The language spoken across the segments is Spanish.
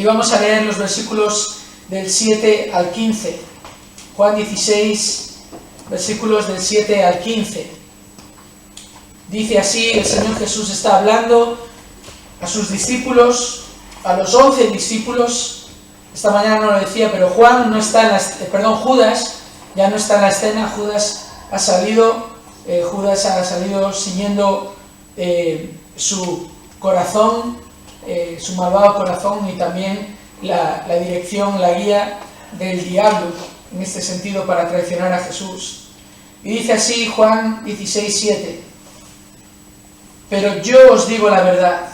Y vamos a leer los versículos del 7 al 15. Juan 16, versículos del 7 al 15. Dice así, el Señor Jesús está hablando a sus discípulos, a los 11 discípulos. Esta mañana no lo decía, pero Judas ya no está en la escena. Judas ha salido siguiendo su corazón, su malvado corazón, y también la dirección, la guía del diablo, en este sentido, para traicionar a Jesús. Y dice así Juan 16, 7. Pero yo os digo la verdad,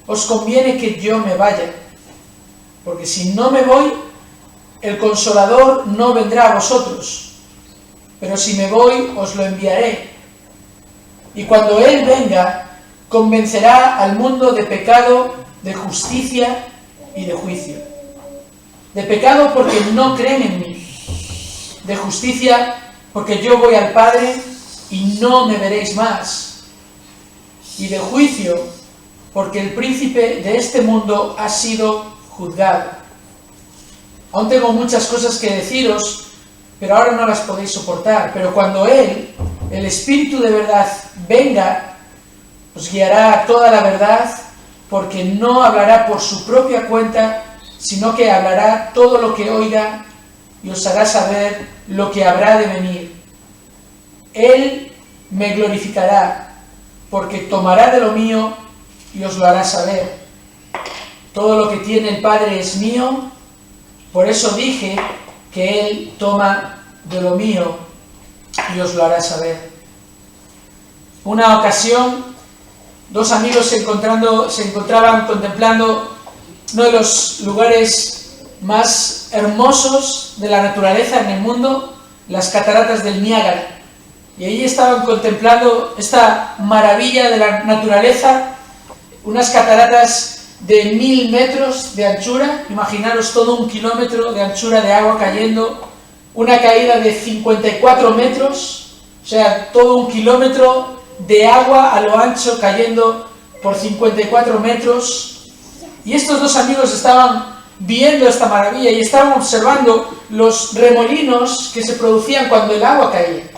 os conviene que yo me vaya, porque si no me voy, el Consolador no vendrá a vosotros, pero si me voy, os lo enviaré. Y cuando Él venga, convencerá al mundo de pecado, de justicia y de juicio. De pecado porque no creen en mí. De justicia porque yo voy al Padre y no me veréis más. Y de juicio porque el príncipe de este mundo ha sido juzgado. Aún tengo muchas cosas que deciros, pero ahora no las podéis soportar. Pero cuando Él, el Espíritu de verdad, venga, os guiará a toda la verdad, porque no hablará por su propia cuenta, sino que hablará todo lo que oiga y os hará saber lo que habrá de venir. Él me glorificará, porque tomará de lo mío y os lo hará saber. Todo lo que tiene el Padre es mío, por eso dije que Él toma de lo mío y os lo hará saber. Una ocasión, dos amigos se encontraban contemplando uno de los lugares más hermosos de la naturaleza en el mundo, las cataratas del Niágara. Y allí estaban contemplando esta maravilla de la naturaleza, unas cataratas de 1000 metros de anchura, imaginaros todo 1 kilómetro de anchura de agua cayendo, una caída de 54 metros, o sea, todo 1 kilómetro de agua a lo ancho cayendo por 54 metros. Y estos dos amigos estaban viendo esta maravilla y estaban observando los remolinos que se producían cuando el agua caía.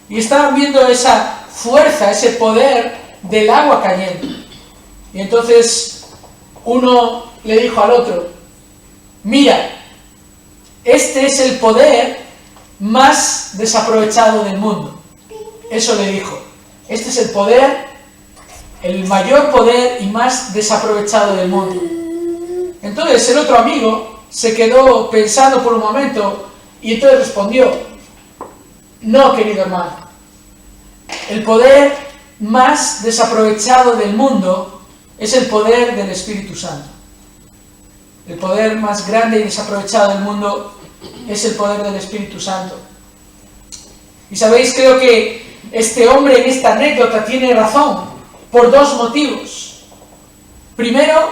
Y estaban viendo esa fuerza, ese poder del agua cayendo. Y entonces uno le dijo al otro: mira, este es el poder más desaprovechado del mundo. Eso le dijo. Este es el poder, el mayor poder y más desaprovechado del mundo. Entonces el otro amigo se quedó pensando por un momento y entonces respondió: no, querido hermano, el poder más desaprovechado del mundo es el poder del Espíritu Santo. El poder más grande y desaprovechado del mundo es el poder del Espíritu Santo. Y sabéis, creo que este hombre en esta anécdota tiene razón por dos motivos. Primero,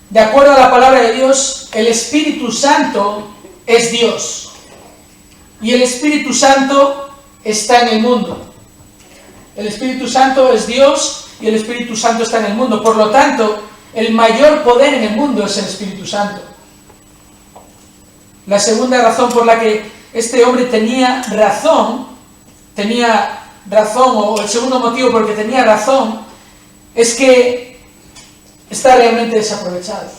de acuerdo a la palabra de Dios, el Espíritu Santo es Dios. Y el Espíritu Santo está en el mundo. El Espíritu Santo es Dios y el Espíritu Santo está en el mundo. Por lo tanto, el mayor poder en el mundo es el Espíritu Santo. La segunda razón por la que este hombre tenía razón, o el segundo motivo por el que tenía razón, es que está realmente desaprovechado.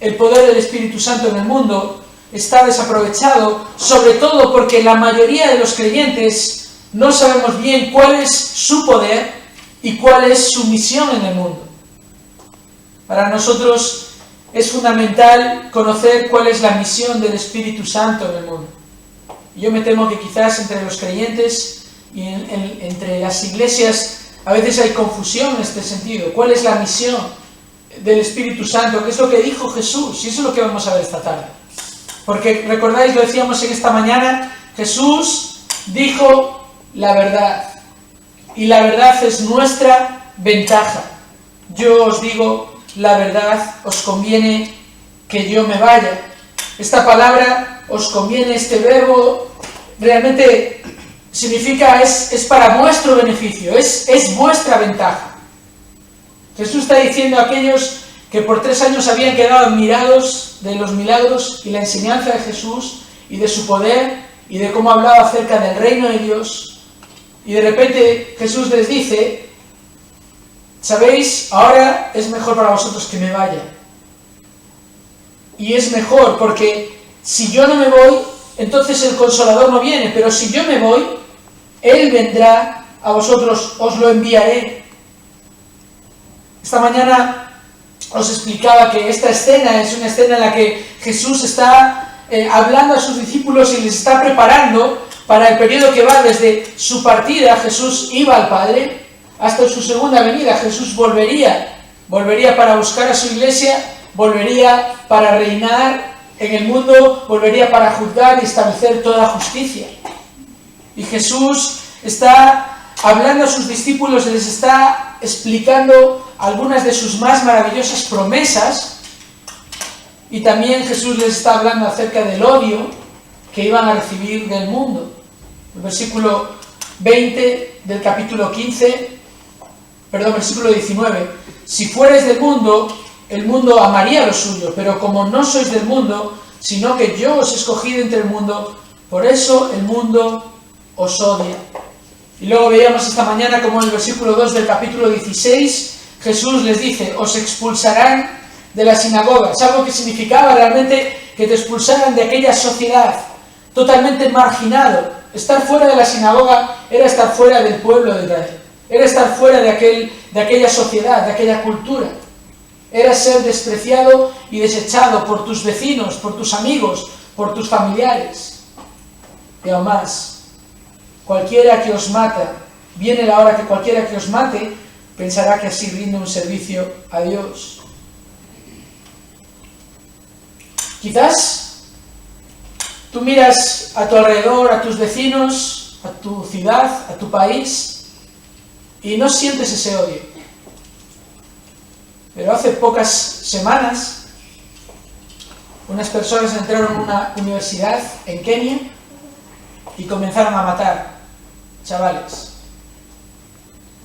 El poder del Espíritu Santo en el mundo está desaprovechado, sobre todo porque la mayoría de los creyentes no sabemos bien cuál es su poder y cuál es su misión en el mundo. Para nosotros es fundamental conocer cuál es la misión del Espíritu Santo en el mundo. Y yo me temo que quizás entre los creyentes y entre las iglesias a veces hay confusión en este sentido. ¿Cuál es la misión del Espíritu Santo? ¿Qué es lo que dijo Jesús? Y eso es lo que vamos a ver esta tarde. Porque recordáis, lo decíamos en esta mañana, Jesús dijo la verdad. Y la verdad es nuestra ventaja. Yo os digo la verdad, os conviene que yo me vaya. Esta palabra, os conviene, este verbo, realmente significa es para vuestro beneficio, es vuestra ventaja. Jesús está diciendo a aquellos que por 3 años habían quedado admirados de los milagros y la enseñanza de Jesús y de su poder y de cómo hablaba acerca del reino de Dios. Y de repente Jesús les dice: ¿sabéis? Ahora es mejor para vosotros que me vaya. Y es mejor porque si yo no me voy, entonces el Consolador no viene, pero si yo me voy, Él vendrá a vosotros, os lo enviaré. Esta mañana os explicaba que esta escena es una escena en la que Jesús está hablando a sus discípulos y les está preparando para el periodo que va desde su partida. Jesús iba al Padre hasta su segunda venida. Jesús volvería para buscar a su iglesia, volvería para reinar en el mundo, volvería para juzgar y establecer toda justicia. Y Jesús está hablando a sus discípulos y les está explicando algunas de sus más maravillosas promesas, y también Jesús les está hablando acerca del odio que iban a recibir del mundo. El versículo 20 del capítulo 19: si fuereis del mundo, el mundo amaría lo suyo, pero como no sois del mundo, sino que yo os escogí de entre el mundo, por eso el mundo os odia. Y luego veíamos esta mañana como en el versículo 2 del capítulo 16, Jesús les dice: os expulsarán de las sinagogas, algo que significaba realmente que te expulsaran de aquella sociedad totalmente marginado. Estar fuera de la sinagoga era estar fuera del pueblo de Israel, era estar fuera de aquella sociedad, de aquella cultura. Era ser despreciado y desechado por tus vecinos, por tus amigos, por tus familiares. Y aún más, cualquiera que os mata, viene la hora que cualquiera que os mate pensará que así rinde un servicio a Dios. Quizás tú miras a tu alrededor, a tus vecinos, a tu ciudad, a tu país, y no sientes ese odio. Pero hace pocas semanas, unas personas entraron en una universidad en Kenia y comenzaron a matar chavales,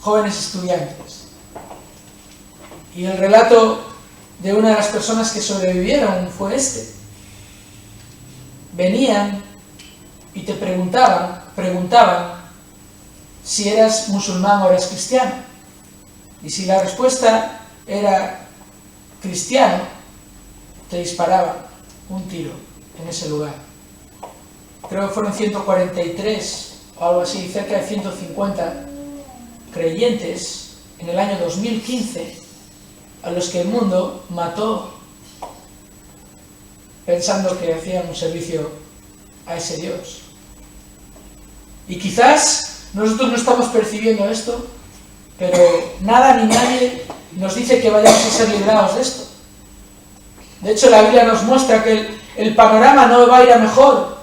jóvenes estudiantes. Y el relato de una de las personas que sobrevivieron fue este. Venían y te preguntaban si eras musulmán o eras cristiano. Y si la respuesta era cristiano, te disparaban un tiro en ese lugar. Creo que fueron 143 o algo así, cerca de 150 creyentes en el año 2015 a los que el mundo mató pensando que hacían un servicio a ese Dios. Y quizás nosotros no estamos percibiendo esto, pero nada ni nadie nos dice que vayamos a ser librados de esto. De hecho, la Biblia nos muestra que el panorama no va a ir a mejor.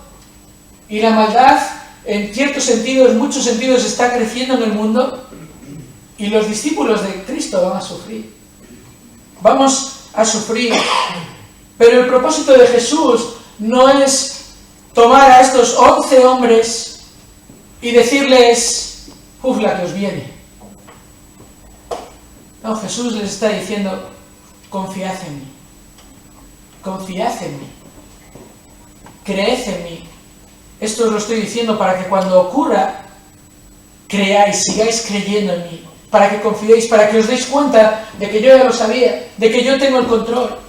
Y la maldad, en ciertos sentidos, en muchos sentidos, está creciendo en el mundo. Y los discípulos de Cristo van a sufrir. Vamos a sufrir. Pero el propósito de Jesús no es tomar a estos 11 hombres y decirles: ¡uf, la que os viene! No, Jesús les está diciendo: confiad en mí, confiad en mí, creed en mí. Esto os lo estoy diciendo para que cuando ocurra, creáis, sigáis creyendo en mí, para que confiéis, para que os deis cuenta de que yo ya lo sabía, de que yo tengo el control.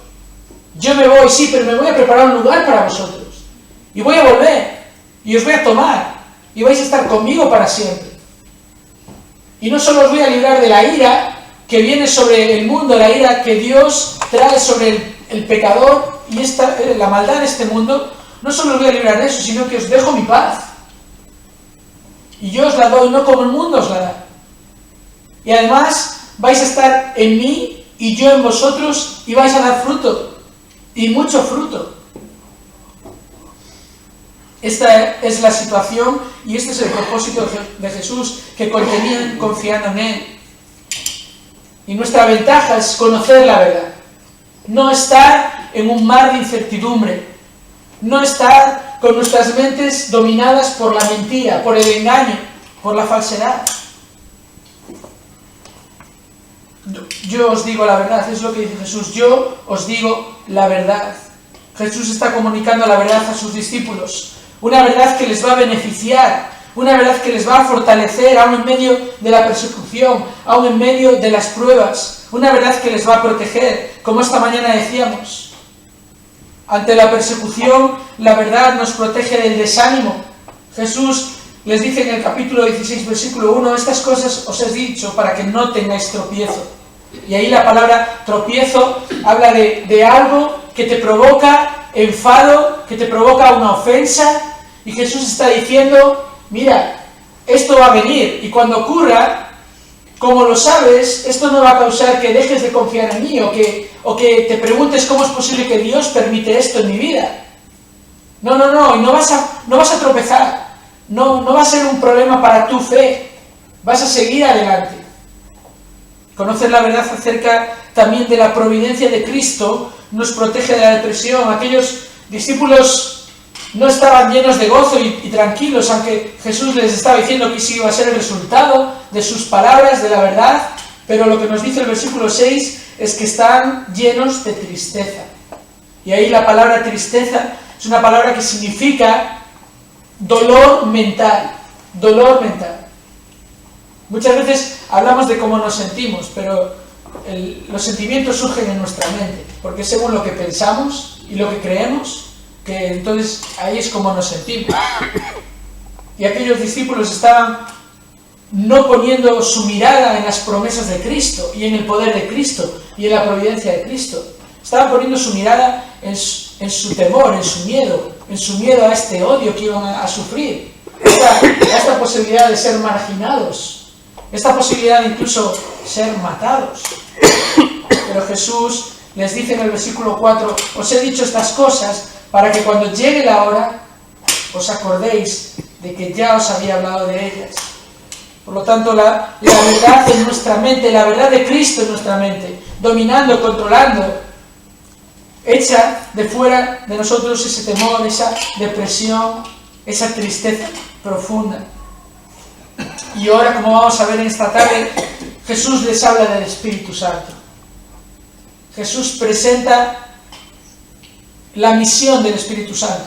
Yo me voy, sí, pero me voy a preparar un lugar para vosotros, y voy a volver, y os voy a tomar, y vais a estar conmigo para siempre. Y no solo os voy a librar de la ira que viene sobre el mundo, la ira que Dios trae sobre el pecador y la maldad de este mundo, no solo os voy a librar de eso, sino que os dejo mi paz. Y yo os la doy, no como el mundo os la da. Y además vais a estar en mí y yo en vosotros, y vais a dar fruto, y mucho fruto. Esta es la situación y este es el propósito de Jesús, que continúen confiando en Él. Y nuestra ventaja es conocer la verdad, no estar en un mar de incertidumbre, no estar con nuestras mentes dominadas por la mentira, por el engaño, por la falsedad. yo os digo la verdad, es lo que dice Jesús, yo os digo la verdad. Jesús está comunicando la verdad a sus discípulos, una verdad que les va a beneficiar, una verdad que les va a fortalecer aún en medio de la persecución, aún en medio de las pruebas, una verdad que les va a proteger, como esta mañana decíamos. Ante la persecución, la verdad nos protege del desánimo. Jesús les dice en el capítulo 16, versículo 1, estas cosas os he dicho para que no tengáis tropiezo. Y ahí la palabra tropiezo habla de algo que te provoca enfado, que te provoca una ofensa, y Jesús está diciendo, mira, esto va a venir, y cuando ocurra, como lo sabes, esto no va a causar que dejes de confiar en mí, o que te preguntes cómo es posible que Dios permite esto en mi vida. No, y no vas a tropezar, no va a ser un problema para tu fe, vas a seguir adelante. Conocer la verdad acerca también de la providencia de Cristo nos protege de la depresión. Aquellos discípulos no estaban llenos de gozo y tranquilos, aunque Jesús les estaba diciendo que sí iba a ser el resultado de sus palabras, de la verdad, pero lo que nos dice el versículo 6 es que están llenos de tristeza. Y ahí la palabra tristeza es una palabra que significa dolor mental, dolor mental. Muchas veces hablamos de cómo nos sentimos, pero los sentimientos surgen en nuestra mente, porque según lo que pensamos y lo que creemos, que entonces ahí es como nos sentimos. Y aquellos discípulos estaban no poniendo su mirada en las promesas de Cristo y en el poder de Cristo y en la providencia de Cristo. Estaban poniendo su mirada en su temor, en su miedo a este odio que iban a sufrir, a esta posibilidad de ser marginados, esta posibilidad de incluso ser matados. Pero Jesús les dice en el versículo 4, os he dicho estas cosas para que cuando llegue la hora os acordéis de que ya os había hablado de ellas. Por lo tanto, la verdad en nuestra mente, la verdad de Cristo en nuestra mente, dominando, controlando, echa de fuera de nosotros ese temor, esa depresión, esa tristeza profunda. Y ahora, como vamos a ver en esta tarde, Jesús les habla del Espíritu Santo. Jesús presenta la misión del Espíritu Santo,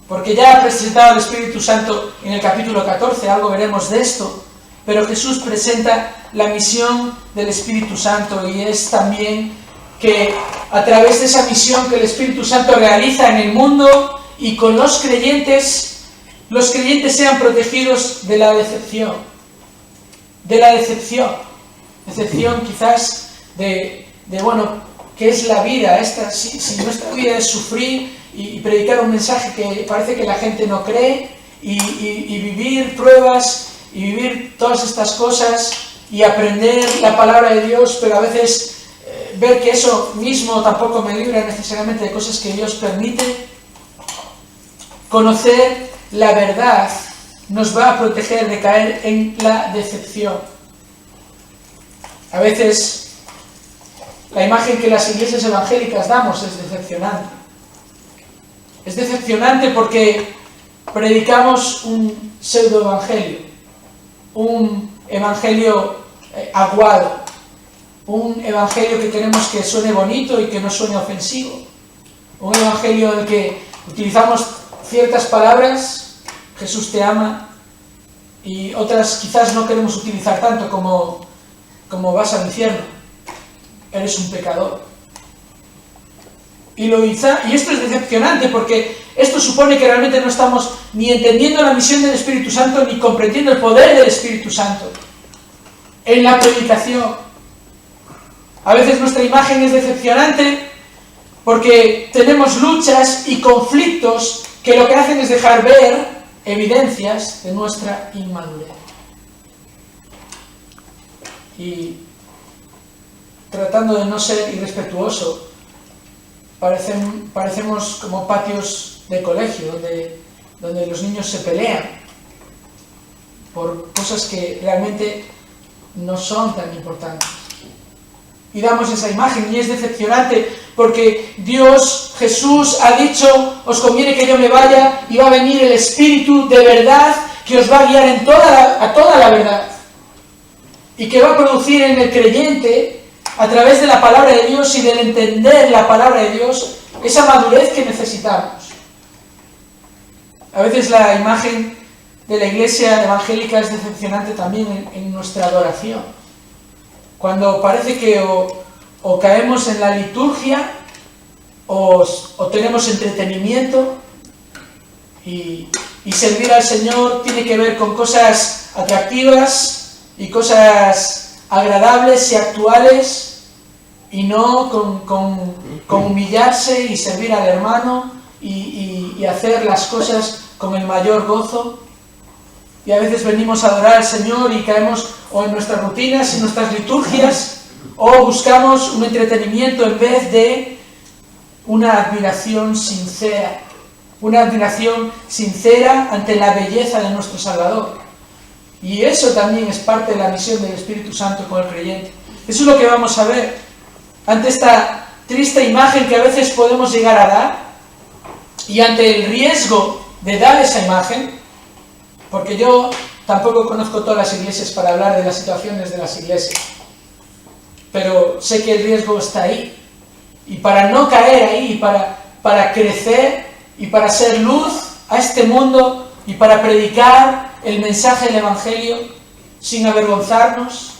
porque ya ha presentado al Espíritu Santo en el capítulo 14, algo veremos de esto, pero Jesús presenta la misión del Espíritu Santo, y es también que a través de esa misión que el Espíritu Santo realiza en el mundo y con los creyentes sean protegidos de la decepción. De la decepción. Decepción quizás de ¿qué es la vida? Si nuestra vida es sufrir y predicar un mensaje que parece que la gente no cree, y vivir pruebas, y vivir todas estas cosas, y aprender la palabra de Dios, pero a veces ver que eso mismo tampoco me libra necesariamente de cosas que Dios permite. Conocer la verdad nos va a proteger de caer en la decepción. A veces la imagen que las iglesias evangélicas damos es decepcionante. Es decepcionante porque predicamos un pseudo-evangelio, un evangelio aguado, un evangelio que queremos que suene bonito y que no suene ofensivo, un evangelio en el que utilizamos ciertas palabras, Jesús te ama, y otras quizás no queremos utilizar tanto, como vas al infierno, eres un pecador. Y esto es decepcionante porque esto supone que realmente no estamos ni entendiendo la misión del Espíritu Santo ni comprendiendo el poder del Espíritu Santo en la predicación. A veces nuestra imagen es decepcionante porque tenemos luchas y conflictos que lo que hacen es dejar ver evidencias de nuestra inmadurez. Y tratando de no ser irrespetuoso, parecemos como patios de colegio donde los niños se pelean por cosas que realmente no son tan importantes. Y damos esa imagen, y es decepcionante porque Dios, Jesús, ha dicho: os conviene que yo me vaya, y va a venir el Espíritu de verdad que os va a guiar a toda la verdad. y que va a producir en el creyente, a través de la palabra de Dios y del entender la palabra de Dios, esa madurez que necesitamos. A veces la imagen de la iglesia evangélica es decepcionante también en nuestra adoración. Cuando parece que o caemos en la liturgia o tenemos entretenimiento y servir al Señor tiene que ver con cosas atractivas y cosas agradables y actuales y no con humillarse y servir al hermano y hacer las cosas con el mayor gozo. Y a veces venimos a adorar al Señor y caemos o en nuestras rutinas, en nuestras liturgias, o buscamos un entretenimiento en vez de una admiración sincera ante la belleza de nuestro Salvador. Y eso también es parte de la misión del Espíritu Santo con el creyente. Eso es lo que vamos a ver ante esta triste imagen que a veces podemos llegar a dar y ante el riesgo de dar esa imagen, porque yo tampoco conozco todas las iglesias para hablar de las situaciones de las iglesias, pero sé que el riesgo está ahí. Y para no caer ahí, para crecer y para ser luz a este mundo y para predicar el mensaje del Evangelio sin avergonzarnos,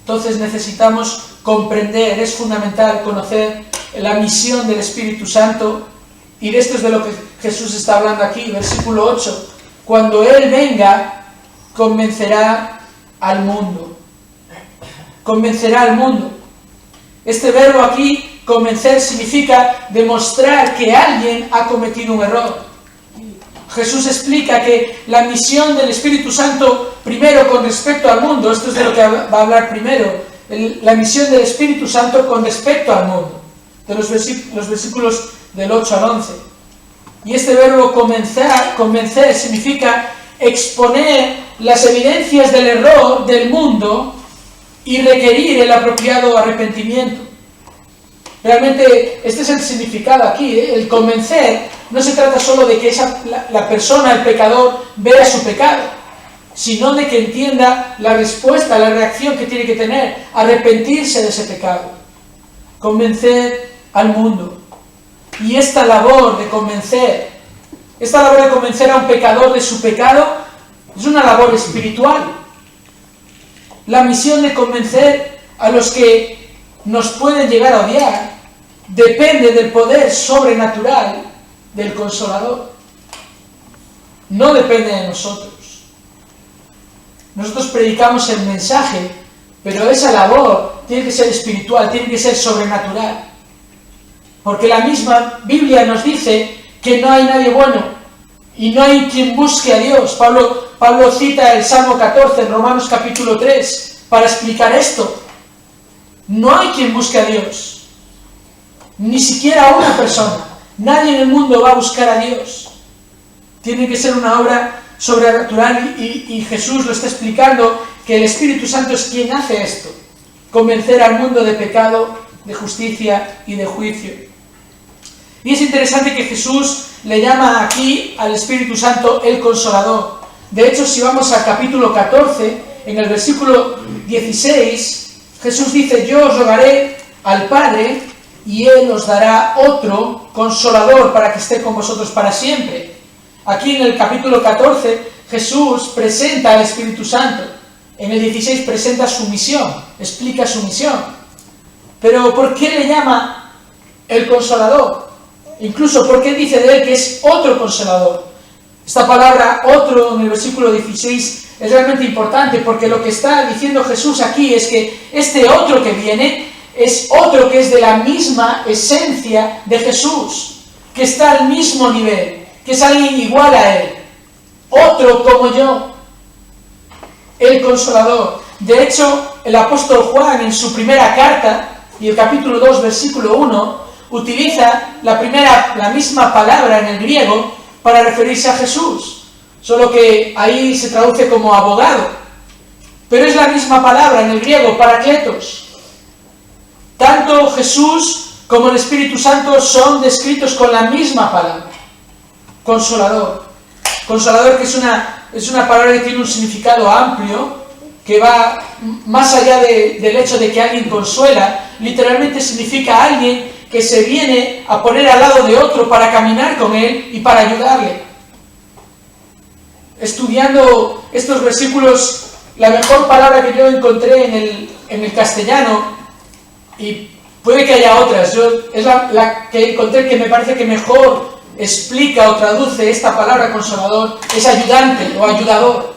entonces necesitamos comprender, es fundamental conocer la misión del Espíritu Santo. Y de esto es de lo que Jesús está hablando aquí, versículo 8. Cuando Él venga, convencerá al mundo. Convencerá al mundo. Este verbo aquí, convencer, significa demostrar que alguien ha cometido un error. Jesús explica que la misión del Espíritu Santo, primero con respecto al mundo, esto es de lo que va a hablar primero, la misión del Espíritu Santo con respecto al mundo, de los versículos del 8 al 11. Y este verbo convencer significa exponer las evidencias del error del mundo y requerir el apropiado arrepentimiento. Realmente este es el significado aquí, ¿eh? El convencer no se trata solo de que la persona, el pecador, vea su pecado, sino de que entienda la respuesta, la reacción que tiene que tener, arrepentirse de ese pecado. Convencer al mundo. Y esta labor de convencer a un pecador de su pecado, es una labor espiritual. La misión de convencer a los que nos pueden llegar a odiar depende del poder sobrenatural del Consolador. No depende de nosotros. Nosotros predicamos el mensaje, pero esa labor tiene que ser espiritual, tiene que ser sobrenatural. Porque la misma Biblia nos dice que no hay nadie bueno y no hay quien busque a Dios. Pablo cita el Salmo 14 en Romanos capítulo 3 para explicar esto. No hay quien busque a Dios, ni siquiera una persona. Nadie en el mundo va a buscar a Dios. Tiene que ser una obra sobrenatural y Jesús lo está explicando, que el Espíritu Santo es quien hace esto. Convencer al mundo de pecado, de justicia y de juicio. Y es interesante que Jesús le llama aquí al Espíritu Santo el Consolador. De hecho, si vamos al capítulo 14, en el versículo 16, Jesús dice: yo os rogaré al Padre y Él os dará otro Consolador para que esté con vosotros para siempre. Aquí en el capítulo 14, Jesús presenta al Espíritu Santo. En el 16 presenta su misión, explica su misión. Pero ¿por qué le llama el Consolador? Incluso, ¿por qué dice de él que es otro Consolador? Esta palabra otro en el versículo 16 es realmente importante, porque lo que está diciendo Jesús aquí es que este otro que viene es otro que es de la misma esencia de Jesús, que está al mismo nivel, que es alguien igual a él, otro como yo, el Consolador. De hecho, el apóstol Juan en su primera carta, y el capítulo 2, versículo 1, utiliza la misma palabra en el griego para referirse a Jesús, solo que ahí se traduce como abogado, pero es la misma palabra en el griego, parakletos. Tanto Jesús como el Espíritu Santo son descritos con la misma palabra, Consolador. Consolador, que es una palabra que tiene un significado amplio que va más allá del hecho de que alguien consuela. Literalmente significa alguien que se viene a poner al lado de otro para caminar con él y para ayudarle. Estudiando estos versículos, la mejor palabra que yo encontré en el castellano, y puede que haya otras, es la que encontré que me parece que mejor explica o traduce esta palabra consolador, es ayudante o ayudador.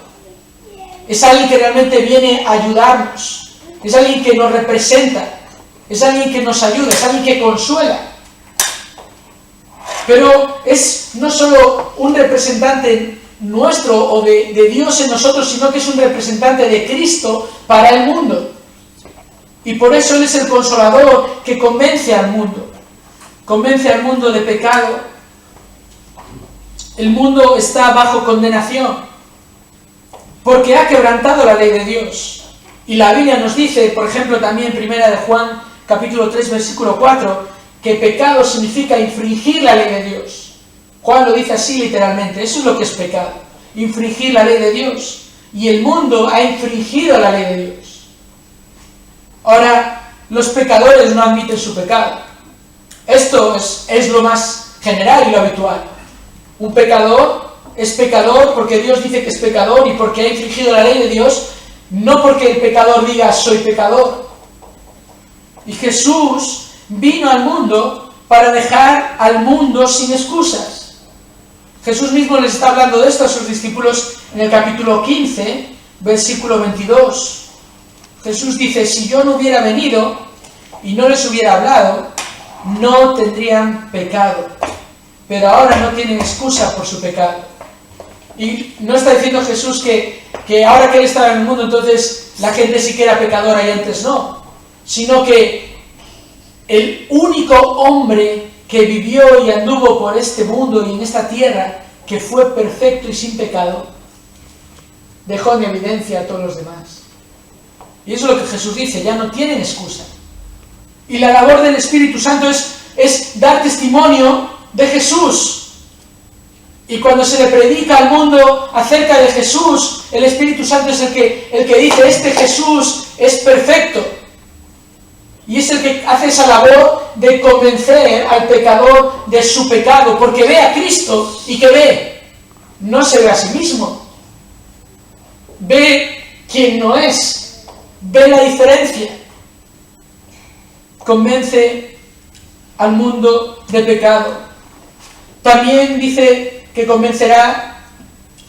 Es alguien que realmente viene a ayudarnos, es alguien que nos representa, es alguien que nos ayuda, es alguien que consuela. Pero es no solo un representante nuestro o de Dios en nosotros, sino que es un representante de Cristo para el mundo. Y por eso Él es el consolador que convence al mundo de pecado. El mundo está bajo condenación porque ha quebrantado la ley de Dios. Y la Biblia nos dice, por ejemplo, también en 1 de Juan, capítulo 3, versículo 4, que pecado significa infringir la ley de Dios. Juan lo dice así literalmente, eso es lo que es pecado, infringir la ley de Dios. Y el mundo ha infringido la ley de Dios. Ahora, los pecadores no admiten su pecado. Esto es lo más general y lo habitual. Un pecador es pecador porque Dios dice que es pecador y porque ha infringido la ley de Dios, no porque el pecador diga soy pecador. Y Jesús vino al mundo para dejar al mundo sin excusas. Jesús mismo les está hablando de esto a sus discípulos en el capítulo 15, versículo 22. Jesús dice, si yo no hubiera venido y no les hubiera hablado, no tendrían pecado. Pero ahora no tienen excusa por su pecado. Y no está diciendo Jesús que ahora que Él estaba en el mundo, entonces la gente sí que era pecadora y antes no. Sino que el único hombre que vivió y anduvo por este mundo y en esta tierra, que fue perfecto y sin pecado, dejó en evidencia a todos los demás. Y eso es lo que Jesús dice, ya no tienen excusa. Y la labor del Espíritu Santo es dar testimonio de Jesús. Y cuando se le predica al mundo acerca de Jesús, el Espíritu Santo es el que dice, este Jesús es perfecto. Y es el que hace esa labor de convencer al pecador de su pecado, porque ve a Cristo y que ve, no se ve a sí mismo. Ve quién no es, ve la diferencia. Convence al mundo de pecado. También dice que convencerá,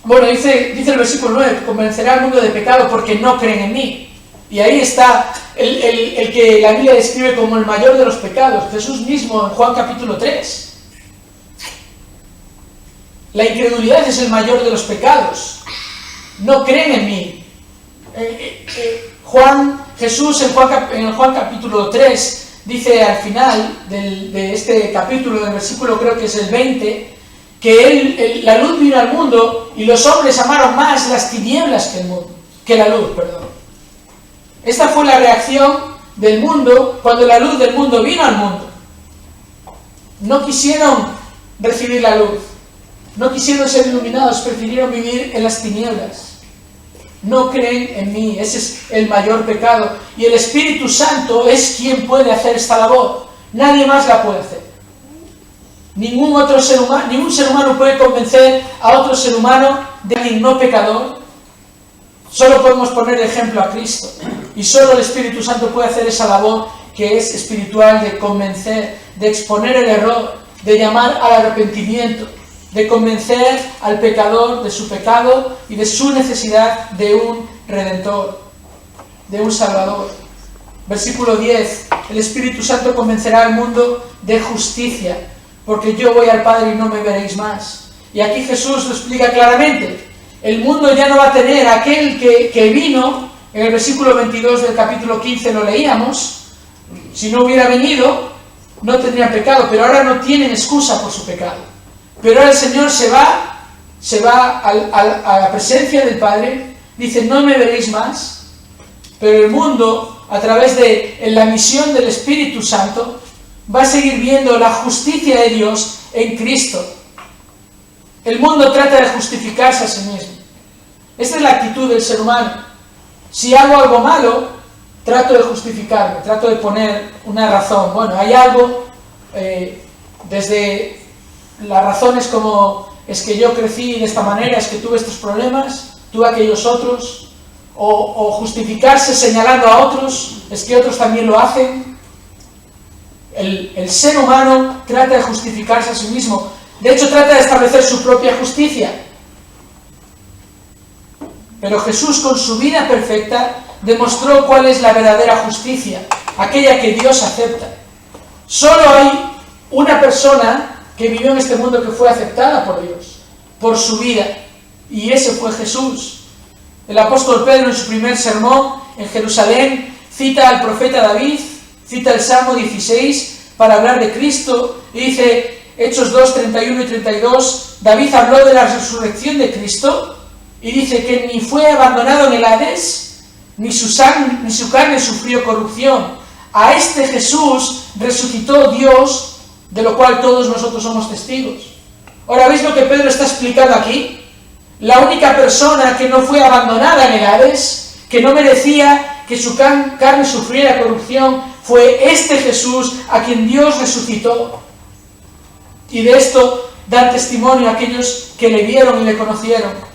dice el versículo 9, convencerá al mundo de pecado porque no creen en mí. Y ahí está el que la Biblia describe como el mayor de los pecados, Jesús mismo en Juan capítulo 3. La incredulidad es el mayor de los pecados. No creen en mí. Jesús en Juan capítulo 3 dice al final de este capítulo, del versículo creo que es el 20, que la luz vino al mundo y los hombres amaron más las tinieblas que la luz. Esta fue la reacción del mundo cuando la luz del mundo vino al mundo. No quisieron recibir la luz, no quisieron ser iluminados, prefirieron vivir en las tinieblas. No creen en mí, ese es el mayor pecado. Y el Espíritu Santo es quien puede hacer esta labor. Nadie más la puede hacer. Ningún ser humano puede convencer a otro ser humano de alguien no pecador. Solo podemos poner de ejemplo a Cristo. Y solo el Espíritu Santo puede hacer esa labor que es espiritual, de convencer, de exponer el error, de llamar al arrepentimiento, de convencer al pecador de su pecado y de su necesidad de un Redentor, de un Salvador. Versículo 10. El Espíritu Santo convencerá al mundo de justicia, porque yo voy al Padre y no me veréis más. Y aquí Jesús lo explica claramente. El mundo ya no va a tener aquel que vino, en el versículo 22 del capítulo 15 lo leíamos, si no hubiera venido, no tendrían pecado, pero ahora no tienen excusa por su pecado. Pero ahora el Señor se va a la presencia del Padre, dice, no me veréis más, pero el mundo, a través de la misión del Espíritu Santo, va a seguir viendo la justicia de Dios en Cristo. El mundo trata de justificarse a sí mismo. Esta es la actitud del ser humano. Si hago algo malo, trato de justificarme, trato de poner una razón. Bueno, hay algo, desde las razones como es que yo crecí de esta manera, es que tuve estos problemas, tuve aquellos otros, o justificarse señalando a otros, es que otros también lo hacen. El ser humano trata de justificarse a sí mismo, de hecho trata de establecer su propia justicia. Pero Jesús, con su vida perfecta, demostró cuál es la verdadera justicia, aquella que Dios acepta. Solo hay una persona que vivió en este mundo que fue aceptada por Dios, por su vida, y ese fue Jesús. El apóstol Pedro, en su primer sermón en Jerusalén, cita al profeta David, cita el Salmo 16 para hablar de Cristo, y dice, Hechos 2, 31 y 32, David habló de la resurrección de Cristo, y dice que ni fue abandonado en el Hades, ni su carne sufrió corrupción. A este Jesús resucitó Dios, de lo cual todos nosotros somos testigos. Ahora, ¿veis lo que Pedro está explicando aquí? La única persona que no fue abandonada en el Hades, que no merecía que su carne sufriera corrupción, fue este Jesús a quien Dios resucitó. Y de esto dan testimonio aquellos que le vieron y le conocieron.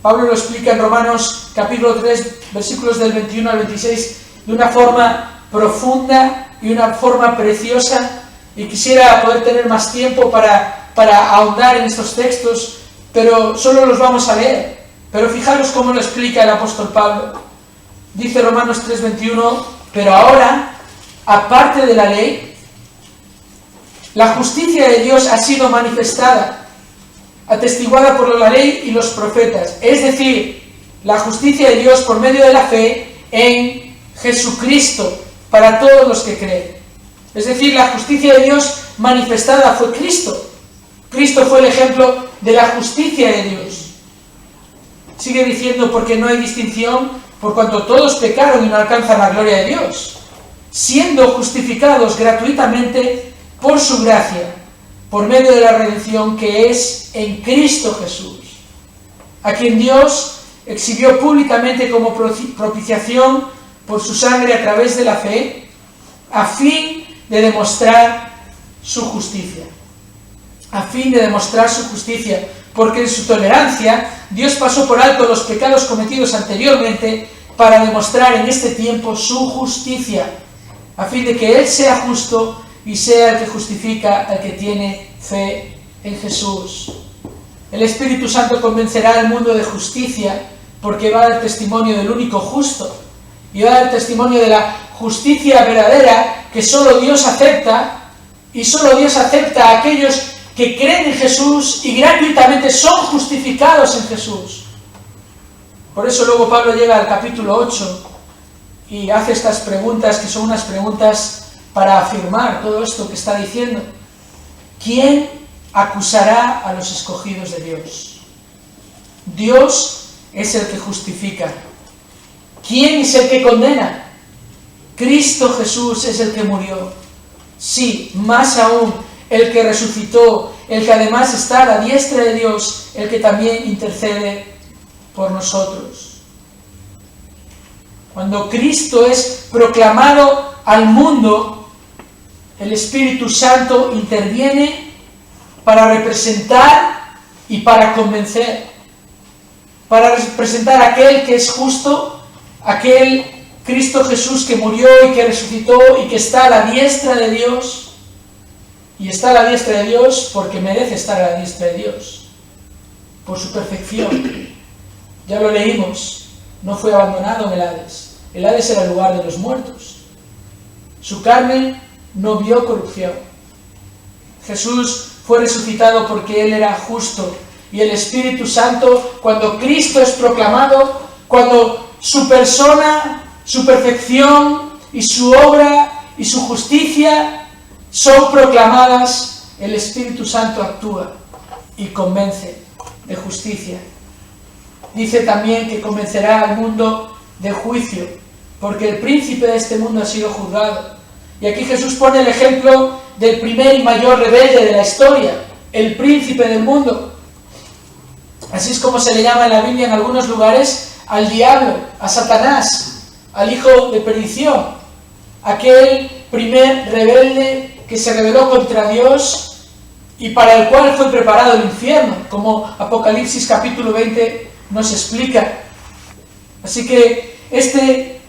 Pablo lo explica en Romanos capítulo 3, versículos del 21 al 26, de una forma profunda y una forma preciosa, y quisiera poder tener más tiempo para ahondar en estos textos, pero solo los vamos a leer. Pero fijaros cómo lo explica el apóstol Pablo. Dice Romanos 3, 21, pero ahora, aparte de la ley, la justicia de Dios ha sido manifestada, atestiguada por la ley y los profetas, es decir, la justicia de Dios por medio de la fe en Jesucristo para todos los que creen. Es decir, la justicia de Dios manifestada fue Cristo. Cristo fue el ejemplo de la justicia de Dios. Sigue diciendo, porque no hay distinción, por cuanto todos pecaron y no alcanzan la gloria de Dios, siendo justificados gratuitamente por su gracia, por medio de la redención que es en Cristo Jesús, a quien Dios exhibió públicamente como propiciación por su sangre a través de la fe, a fin de demostrar su justicia. A fin de demostrar su justicia, porque en su tolerancia Dios pasó por alto los pecados cometidos anteriormente para demostrar en este tiempo su justicia, a fin de que Él sea justo y sea el que justifica al que tiene fe en Jesús. El Espíritu Santo convencerá al mundo de justicia, porque va a dar testimonio del único justo, y va a dar testimonio de la justicia verdadera que solo Dios acepta, y solo Dios acepta a aquellos que creen en Jesús y gratuitamente son justificados en Jesús. Por eso luego Pablo llega al capítulo 8 y hace estas preguntas, que son unas preguntas para afirmar todo esto que está diciendo. ¿Quién acusará a los escogidos de Dios? Dios es el que justifica. ¿Quién es el que condena? Cristo Jesús es el que murió. Sí, más aún, el que resucitó, el que además está a la diestra de Dios, el que también intercede por nosotros. Cuando Cristo es proclamado al mundo, el Espíritu Santo interviene para representar y para convencer, para representar a aquel que es justo, aquel Cristo Jesús que murió y que resucitó y que está a la diestra de Dios. Y está a la diestra de Dios porque merece estar a la diestra de Dios, por su perfección. Ya lo leímos, no fue abandonado en el Hades. El Hades era el lugar de los muertos. Su carne no vio corrupción. Jesús fue resucitado porque Él era justo. Y el Espíritu Santo, cuando Cristo es proclamado, cuando su persona, su perfección y su obra y su justicia son proclamadas, el Espíritu Santo actúa y convence de justicia. Dice también que convencerá al mundo de juicio, porque el príncipe de este mundo ha sido juzgado. Y aquí Jesús pone el ejemplo del primer y mayor rebelde de la historia, el príncipe del mundo. Así es como se le llama en la Biblia en algunos lugares al diablo, a Satanás, al hijo de perdición, aquel primer rebelde que se rebeló contra Dios y para el cual fue preparado el infierno, como Apocalipsis capítulo 20 nos explica. Así que este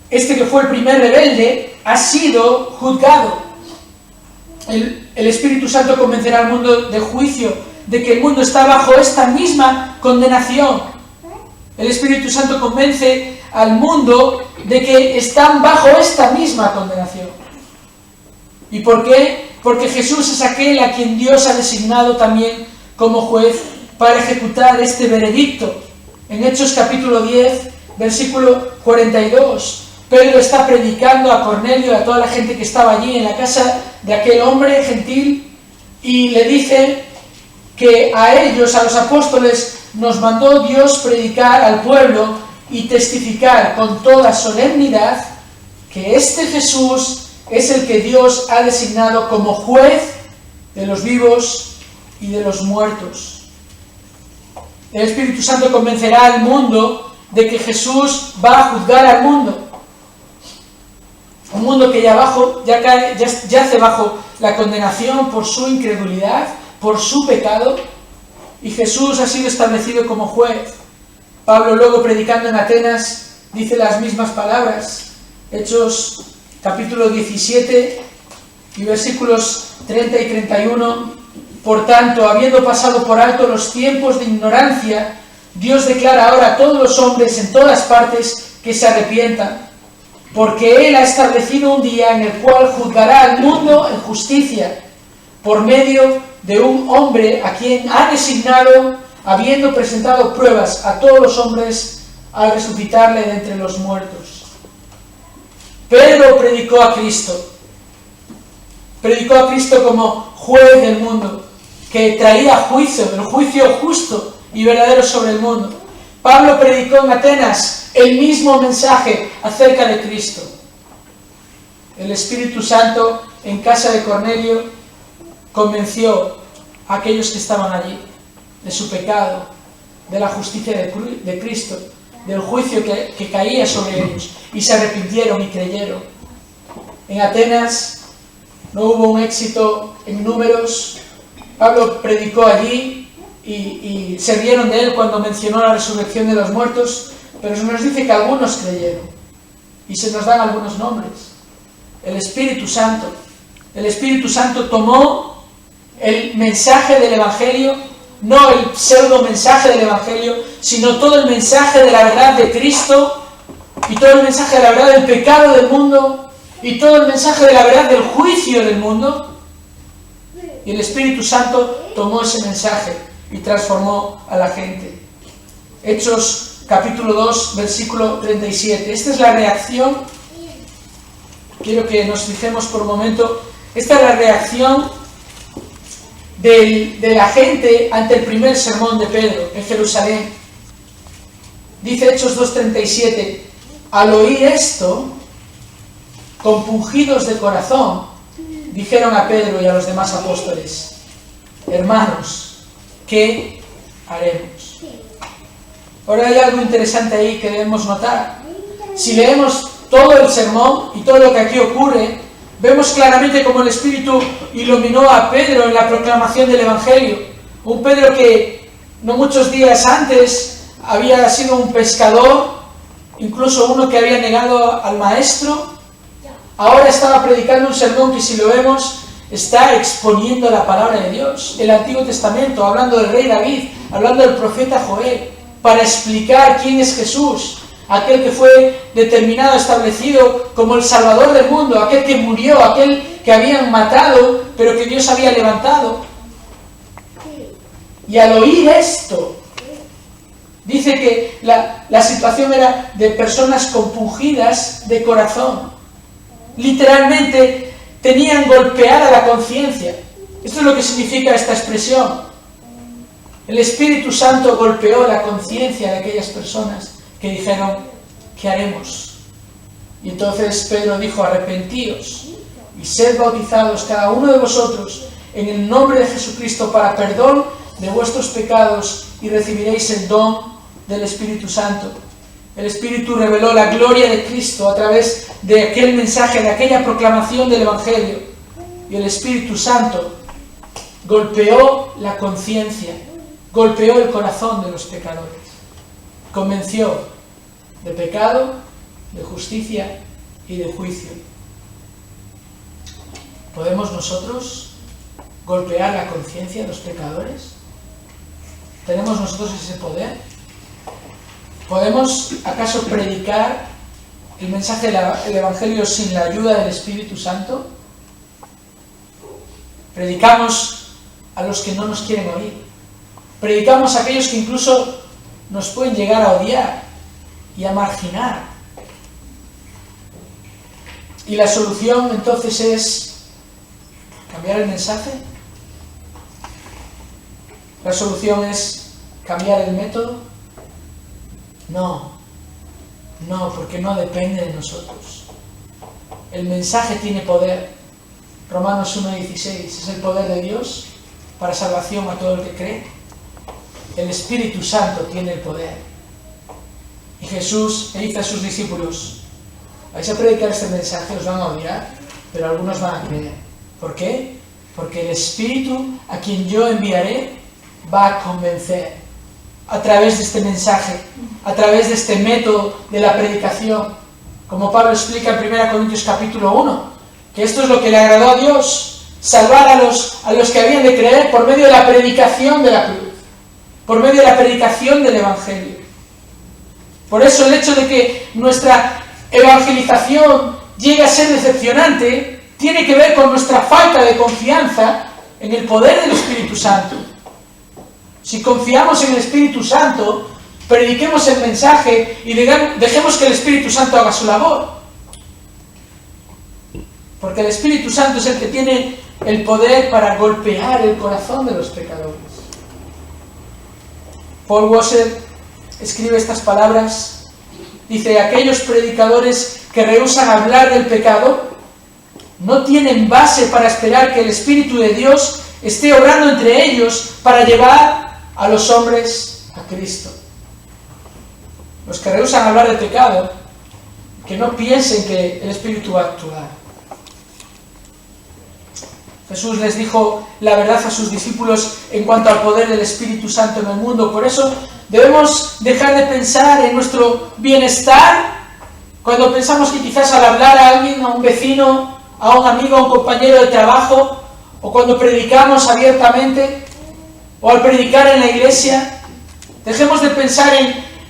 que fue el primer rebelde ha sido juzgado. El Espíritu Santo convencerá al mundo de juicio, de que el mundo está bajo esta misma condenación. El Espíritu Santo convence al mundo de que están bajo esta misma condenación. ¿Y por qué? Porque Jesús es aquel a quien Dios ha designado también como juez para ejecutar este veredicto. En Hechos capítulo 10, versículo 42, Pedro está predicando a Cornelio y a toda la gente que estaba allí en la casa de aquel hombre gentil, y le dice que a ellos, a los apóstoles, nos mandó Dios predicar al pueblo y testificar con toda solemnidad que este Jesús es el que Dios ha designado como juez de los vivos y de los muertos. El Espíritu Santo convencerá al mundo de que Jesús va a juzgar al mundo. Un mundo que yace bajo la condenación por su incredulidad, por su pecado, y Jesús ha sido establecido como juez. Pablo, luego predicando en Atenas, dice las mismas palabras. Hechos capítulo 17 y versículos 30 y 31. Por tanto, habiendo pasado por alto los tiempos de ignorancia, Dios declara ahora a todos los hombres en todas partes que se arrepientan, porque Él ha establecido un día en el cual juzgará al mundo en justicia, por medio de un hombre a quien ha designado, habiendo presentado pruebas a todos los hombres al resucitarle de entre los muertos. Pedro predicó a Cristo como juez del mundo, que traía juicio, el juicio justo y verdadero sobre el mundo. Pablo predicó en Atenas el mismo mensaje acerca de Cristo. El Espíritu Santo en casa de Cornelio convenció a aquellos que estaban allí de su pecado, de la justicia de Cristo, del juicio que caía sobre ellos, y se arrepintieron y creyeron. En Atenas no hubo un éxito en números. Pablo predicó allí y se rieron de él cuando mencionó la resurrección de los muertos, pero se nos dice que algunos creyeron, y se nos dan algunos nombres. El Espíritu Santo tomó el mensaje del Evangelio, no el pseudo mensaje del Evangelio, sino todo el mensaje de la verdad de Cristo, y todo el mensaje de la verdad del pecado del mundo, y todo el mensaje de la verdad del juicio del mundo. Y el Espíritu Santo tomó ese mensaje y transformó a la gente. Hechos capítulo 2, versículo 37. Esta es la reacción. Quiero que nos fijemos por un momento. Esta es la reacción de la gente ante el primer sermón de Pedro en Jerusalén. Dice Hechos 2:37, al oír esto, compungidos de corazón, dijeron a Pedro y a los demás apóstoles, hermanos, ¿qué haremos? Ahora hay algo interesante ahí que debemos notar. Si leemos todo el sermón y todo lo que aquí ocurre, vemos claramente cómo el Espíritu iluminó a Pedro en la proclamación del Evangelio. Un Pedro que no muchos días antes había sido un pescador, incluso uno que había negado al Maestro. Ahora estaba predicando un sermón que, si lo vemos, está exponiendo la palabra de Dios, el Antiguo Testamento, hablando del rey David, hablando del profeta Joel, para explicar quién es Jesús, aquel que fue determinado, establecido como el Salvador del mundo, aquel que murió, aquel que habían matado, pero que Dios había levantado. Y al oír esto, dice que la situación era de personas compungidas de corazón. Literalmente tenían golpeada la conciencia. Esto es lo que significa esta expresión. El Espíritu Santo golpeó la conciencia de aquellas personas que dijeron, ¿qué haremos? Y entonces Pedro dijo, arrepentíos y sed bautizados cada uno de vosotros en el nombre de Jesucristo para perdón de vuestros pecados y recibiréis el don del Espíritu Santo. El Espíritu reveló la gloria de Cristo a través de aquel mensaje, de aquella proclamación del Evangelio. Y el Espíritu Santo golpeó la conciencia, golpeó el corazón de los pecadores. Convenció de pecado, de justicia y de juicio. ¿Podemos nosotros golpear la conciencia de los pecadores? ¿Tenemos nosotros ese poder? ¿Podemos acaso predicar el mensaje del Evangelio sin la ayuda del Espíritu Santo? Predicamos a los que no nos quieren oír. Predicamos a aquellos que incluso nos pueden llegar a odiar y a marginar. Y la solución entonces es cambiar el mensaje. La solución es cambiar el método. No, porque no depende de nosotros. El mensaje tiene poder. Romanos 1:16 es el poder de Dios para salvación a todo el que cree. El Espíritu Santo tiene el poder. Y Jesús le dice a sus discípulos: vais a predicar este mensaje, os van a odiar, pero algunos van a creer. ¿Por qué? Porque el Espíritu a quien yo enviaré va a convencer a través de este mensaje, a través de este método de la predicación. Como Pablo explica en 1 Corintios capítulo 1, que esto es lo que le agradó a Dios, salvar a los que habían de creer por medio de la predicación de la cruz, por medio de la predicación del Evangelio. Por eso el hecho de que nuestra evangelización llegue a ser decepcionante tiene que ver con nuestra falta de confianza en el poder del Espíritu Santo. Si confiamos en el Espíritu Santo, prediquemos el mensaje y dejemos que el Espíritu Santo haga su labor. Porque el Espíritu Santo es el que tiene el poder para golpear el corazón de los pecadores. Paul Washer escribe estas palabras. Dice: aquellos predicadores que rehúsan hablar del pecado no tienen base para esperar que el Espíritu de Dios esté obrando entre ellos para llevar a los hombres a Cristo. Los que rehúsan hablar del pecado, que no piensen que el Espíritu va a actuar. Jesús les dijo la verdad a sus discípulos en cuanto al poder del Espíritu Santo en el mundo. Por eso debemos dejar de pensar en nuestro bienestar cuando pensamos que quizás al hablar a alguien, a un vecino, a un amigo, a un compañero de trabajo, o cuando predicamos abiertamente, o al predicar en la iglesia, dejemos de pensar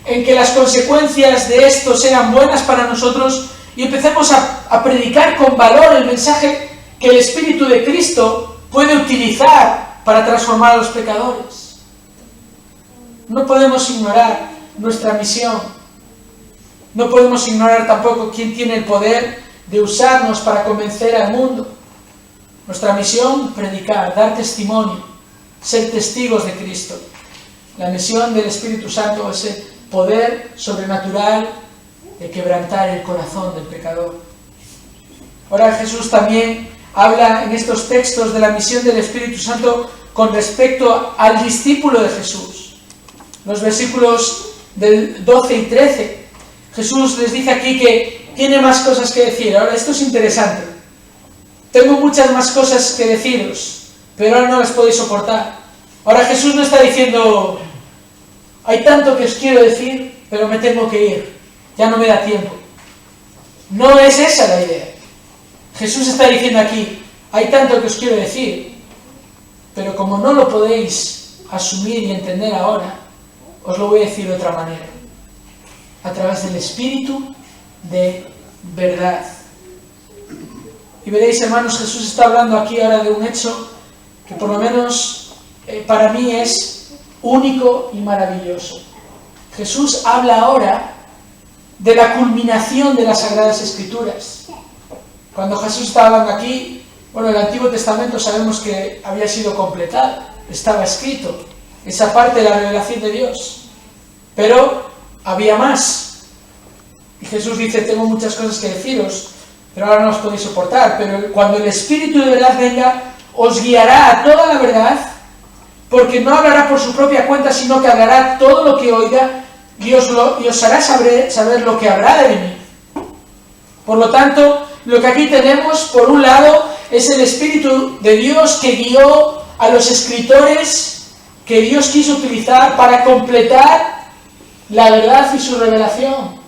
en que las consecuencias de esto sean buenas para nosotros y empecemos a predicar con valor el mensaje que el Espíritu de Cristo puede utilizar para transformar a los pecadores. No podemos ignorar nuestra misión. No podemos ignorar tampoco quién tiene el poder de usarnos para convencer al mundo. Nuestra misión: predicar, dar testimonio, ser testigos de Cristo. La misión del Espíritu Santo es el poder sobrenatural de quebrantar el corazón del pecador. Ahora Jesús también habla en estos textos de la misión del Espíritu Santo con respecto al discípulo de Jesús. Los versículos del 12 y 13, Jesús les dice aquí que tiene más cosas que decir. Ahora, esto es interesante. Tengo muchas más cosas que deciros, pero ahora no las podéis soportar. Ahora Jesús no está diciendo: hay tanto que os quiero decir, pero me tengo que ir, ya no me da tiempo. No es esa la idea. Jesús está diciendo aquí: hay tanto que os quiero decir, pero como no lo podéis asumir y entender ahora, os lo voy a decir de otra manera, a través del Espíritu de verdad. Y veréis, hermanos, Jesús está hablando aquí ahora de un hecho que por lo menos para mí es único y maravilloso. Jesús habla ahora de la culminación de las Sagradas Escrituras. Cuando Jesús estaba hablando aquí, el Antiguo Testamento sabemos que había sido completado, estaba escrito, esa parte de la revelación de Dios. Pero había más. Y Jesús dice: tengo muchas cosas que deciros, pero ahora no os podéis soportar. Pero cuando el Espíritu de verdad venga, os guiará a toda la verdad, porque no hablará por su propia cuenta, sino que hablará todo lo que oiga y os hará saber lo que habrá de venir. Por lo tanto, lo que aquí tenemos, por un lado, es el Espíritu de Dios que guió a los escritores que Dios quiso utilizar para completar la verdad y su revelación.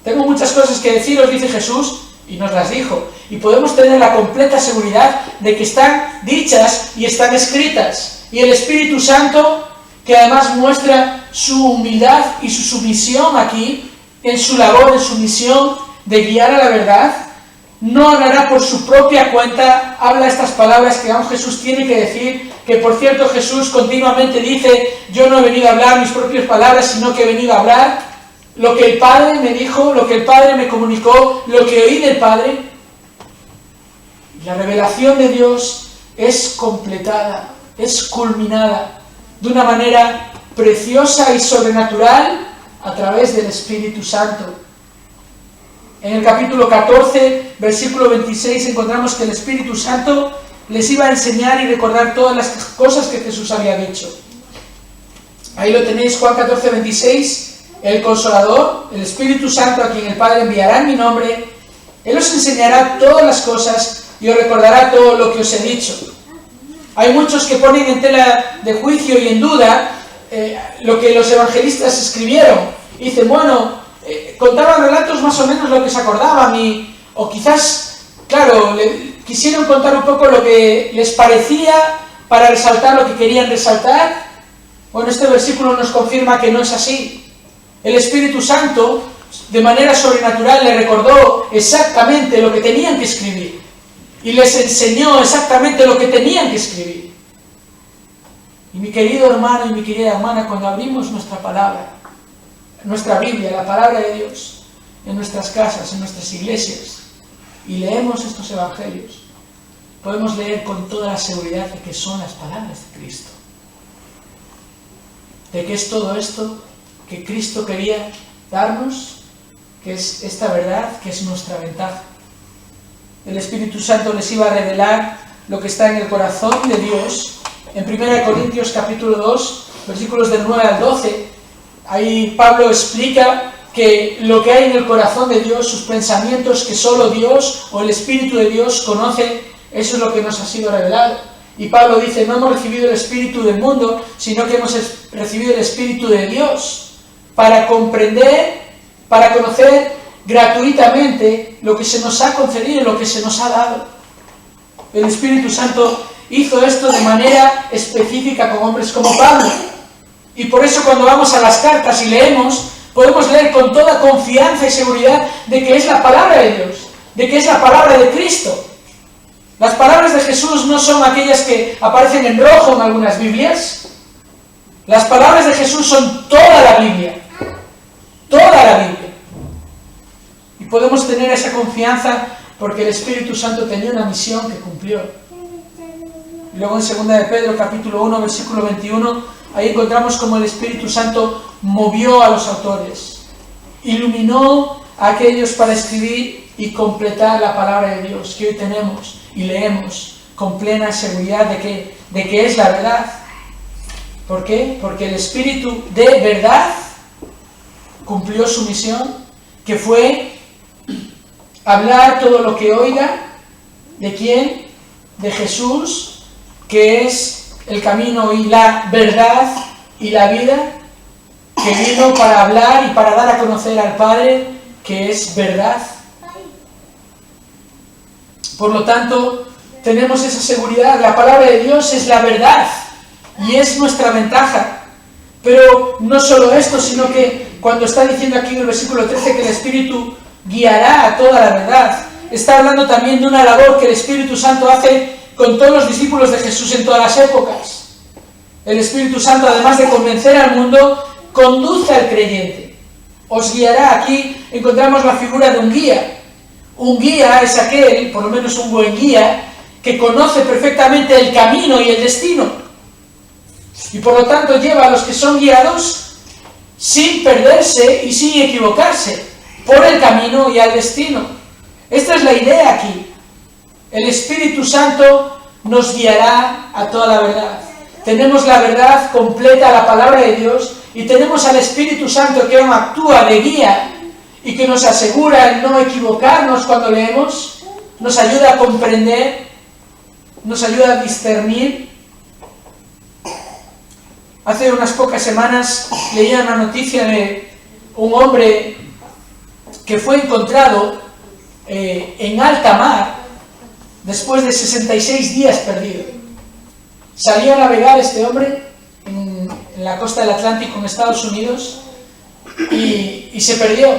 Tengo muchas cosas que deciros, dice Jesús, y nos las dijo, y podemos tener la completa seguridad de que están dichas y están escritas. Y el Espíritu Santo, que además muestra su humildad y su sumisión aquí, en su labor, en su misión de guiar a la verdad, no hablará por su propia cuenta, habla estas palabras que aún Jesús tiene que decir, que por cierto Jesús continuamente dice, yo no he venido a hablar mis propias palabras, sino que he venido a hablar lo que el Padre me dijo, lo que el Padre me comunicó, lo que oí del Padre. La revelación de Dios es completada, es culminada de una manera preciosa y sobrenatural a través del Espíritu Santo. En el capítulo 14, versículo 26, encontramos que el Espíritu Santo les iba a enseñar y recordar todas las cosas que Jesús había dicho. Ahí lo tenéis, Juan 14, 26, el Consolador, el Espíritu Santo, a quien el Padre enviará en mi nombre, Él os enseñará todas las cosas y os recordará todo lo que os he dicho. Hay muchos que ponen en tela de juicio y en duda lo que los evangelistas escribieron. Y dicen, bueno, contaban relatos más o menos lo que se acordaban o quizás, claro, quisieron contar un poco lo que les parecía para resaltar lo que querían resaltar. Bueno, este versículo nos confirma que no es así. El Espíritu Santo, de manera sobrenatural, le recordó exactamente lo que tenían que escribir y les enseñó exactamente lo que tenían que escribir. Y mi querido hermano y mi querida hermana, cuando abrimos nuestra palabra, nuestra Biblia, la palabra de Dios, en nuestras casas, en nuestras iglesias, y leemos estos evangelios, podemos leer con toda la seguridad de que son las palabras de Cristo, de que es todo esto que Cristo quería darnos, que es esta verdad, que es nuestra ventaja. El Espíritu Santo les iba a revelar lo que está en el corazón de Dios. En 1 Corintios capítulo 2, versículos del 9 al 12, ahí Pablo explica que lo que hay en el corazón de Dios, sus pensamientos que solo Dios o el Espíritu de Dios conoce, eso es lo que nos ha sido revelado. Y Pablo dice, no hemos recibido el Espíritu del mundo, sino que hemos recibido el Espíritu de Dios, para comprender, para conocer gratuitamente lo que se nos ha concedido, lo que se nos ha dado. El Espíritu Santo hizo esto de manera específica con hombres como Pablo. Y por eso cuando vamos a las cartas y leemos, podemos leer con toda confianza y seguridad de que es la palabra de Dios, de que es la palabra de Cristo. Las palabras de Jesús no son aquellas que aparecen en rojo en algunas Biblias. Las palabras de Jesús son toda la Biblia. Toda la Biblia. Y podemos tener esa confianza porque el Espíritu Santo tenía una misión que cumplió. Y luego en 2 de Pedro, capítulo 1, versículo 21, ahí encontramos cómo el Espíritu Santo movió a los autores, iluminó a aquellos para escribir y completar la palabra de Dios que hoy tenemos y leemos con plena seguridad de que es la verdad. ¿Por qué? Porque el Espíritu de verdad cumplió su misión, que fue hablar todo lo que oiga. ¿De quién? De Jesús, que es el camino y la verdad y la vida, que vino para hablar y para dar a conocer al Padre, que es verdad. Por lo tanto, tenemos esa seguridad. La palabra de Dios es la verdad y es nuestra ventaja. Pero no solo esto, sino que cuando está diciendo aquí en el versículo 13 que el Espíritu guiará a toda la verdad, está hablando también de una labor que el Espíritu Santo hace con todos los discípulos de Jesús en todas las épocas. El Espíritu Santo, además de convencer al mundo, conduce al creyente. Os guiará. Aquí encontramos la figura de un guía. Un guía es aquel, por lo menos un buen guía, que conoce perfectamente el camino y el destino. Y por lo tanto lleva a los que son guiados sin perderse y sin equivocarse por el camino y al destino. Esta es la idea aquí. El Espíritu Santo nos guiará a toda la verdad. Tenemos la verdad completa, la palabra de Dios, y tenemos al Espíritu Santo que aún actúa de guía y que nos asegura el no equivocarnos cuando leemos, nos ayuda a comprender, nos ayuda a discernir. Hace unas pocas semanas leía una noticia de un hombre que fue encontrado en alta mar después de 66 días perdido. Salió a navegar este hombre en la costa del Atlántico en Estados Unidos y se perdió